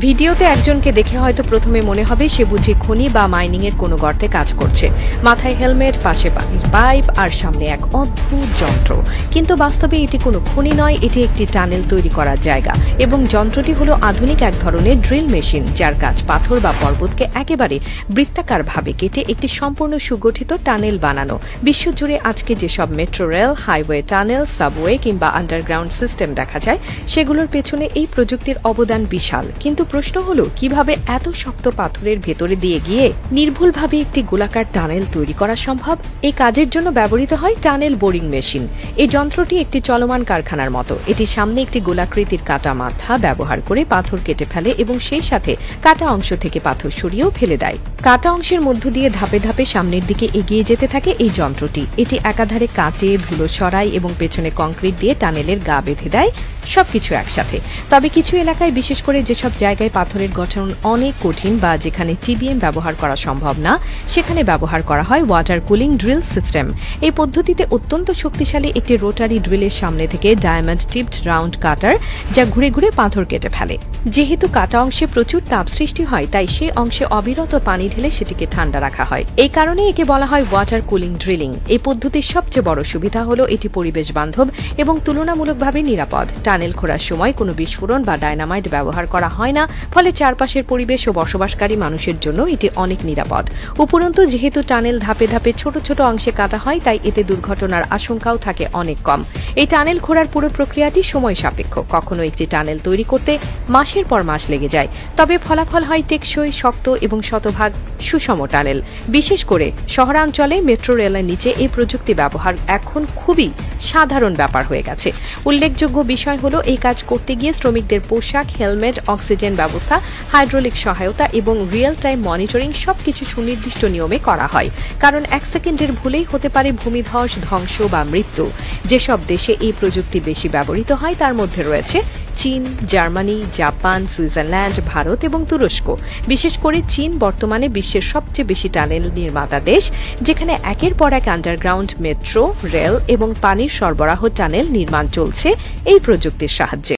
ভিডিওতে একজনকে দেখে হয়তো প্রথমে মনে হবে সে বুঝি খনি বা মাইনিং এর কোনো গর্তে কাজ করছে। মাথায় হেলমেট, পাশে পানির পাইপ আর সামনে এক অদ্ভুত যন্ত্র। কিন্তু বাস্তবে এটি কোনো খনি নয়, এটি একটি টানেল তৈরি করার জায়গা এবং যন্ত্রটি হলো আধুনিক এক ধরনের ড্রিল মেশিন, যার কাজ পাথর বা পর্বতকে একেবারে বৃত্তাকারভাবে কেটে একটি সম্পূর্ণ সুগঠিত টানেল বানানো। বিশ্বজুড়ে আজকে যেসব metro rail, highway, tunnel, subway কিংবা আন্ডারগ্রাউন্ড সিস্টেম দেখা যায়, সেগুলোর পেছনে এই প্রযুক্তির অবদান বিশাল। কিন্তু প্রশ্ন হলো, কিভাবে এত শক্ত পাথরের ভেতরে দিয়ে গিয়ে নির্ভুলভাবে একটি গোলাকার টানেল তৈরি করা সম্ভব? এই কাজের জন্য ব্যবহৃত হয় টানেল বোরিং মেশিন। এই যন্ত্রটি একটি চলমান কারখানার মতো। এটি সামনে একটি গোলাকৃতির কাটা মাথা ব্যবহার করে পাথর কেটে ফেলে এবং সেই সাথে কাটা অংশ থেকে পাথর সরিয়েও ফেলে দেয়। কাটা অংশের মধ্য দিয়ে ধাপে ধাপে সামনের দিকে এগিয়ে যেতে থাকে এই যন্ত্রটি। এটি একাধারে কাটে, ধুলো সরায় এবং পেছনে কংক্রিট দিয়ে টানেলের গা বেঁধে দেয়, সবকিছু একসাথে। তবে কিছু এলাকায়, বিশেষ করে যেসব জায়গায় পাথরের গঠন অনেক কঠিন বা যেখানে টিবিএম ব্যবহার করা সম্ভব না, সেখানে ব্যবহার করা হয় ওয়াটার কুলিং ড্রিল সিস্টেম। এই পদ্ধতিতে অত্যন্ত শক্তিশালী একটি রোটারি ড্রিলের সামনে থেকে ডায়মন্ড টিপড রাউন্ড কাটার, যা ঘুরে ঘুরে পাথর কেটে ফেলে। যেহেতু কাটা অংশে প্রচুর তাপ সৃষ্টি হয়, তাই সেই অংশে অবিরত পানি ঢেলে সেটিকে ঠান্ডা রাখা হয়। এই কারণে একে বলা হয় ওয়াটার কুলিং ড্রিলিং। এই পদ্ধতির সবচেয়ে বড় সুবিধা হলো এটি পরিবেশ বান্ধব এবং তুলনামূলকভাবে নিরাপদ। টানেল খোঁড়ার সময় কোনো বিস্ফোরণ বা ডায়নামাইট ব্যবহার করা হয় না, ফলে চারপাশের পরিবেশ ও বসবাসকারী মানুষের জন্য এটি অনেক নিরাপদ। উপরন্তু, যেহেতু টানেল ধাপে ধাপে ছোট ছোট অংশে কাটা হয়, তাই এতে দুর্ঘটনার আশঙ্কাও থাকে অনেক কম। এই টানেল খোঁড়ার পুরো প্রক্রিয়াটি সময় সাপেক্ষ। কখনো একটি টানেল তৈরি করতে মাসের পর মাস লেগে যায়, তবে ফলাফল হয় টেকসই, শক্ত এবং শতভাগ সুষম টানেল। বিশেষ করে শহরাঞ্চলে মেট্রো রেলের নিচে এই প্রযুক্তি ব্যবহার এখন খুবই সাধারণ ব্যাপার হয়ে গেছে। উল্লেখযোগ্য বিষয় হলো, এই কাজ করতে গিয়ে শ্রমিকদের পোশাক, হেলমেট, অক্সিজেন ব্যবস্থা, হাইড্রোলিক সহায়তা এবং রিয়েল টাইম মনিটরিং সবকিছু সুনির্দিষ্ট নিয়মে করা হয়। কারণ 1 সেকেন্ডের ভুলেই হতে পারে ভূমিধস, ধ্বংস বা মৃত্যু। যেসব দেশে এই প্রযুক্তি বেশি ব্যবহৃত হয় তার মধ্যে রয়েছে চীন, জার্মানি, জাপান, সুইজারল্যান্ড, ভারত এবং তুরস্ক। বিশেষ করে চীন বর্তমানে বিশ্বের সবচেয়ে বেশি টানেল নির্মাতা দেশ, যেখানে একের পর এক আন্ডারগ্রাউন্ড মেট্রো রেল এবং পানির সরবরাহ টানেল নির্মাণ চলছে এই প্রযুক্তির সাহায্যে।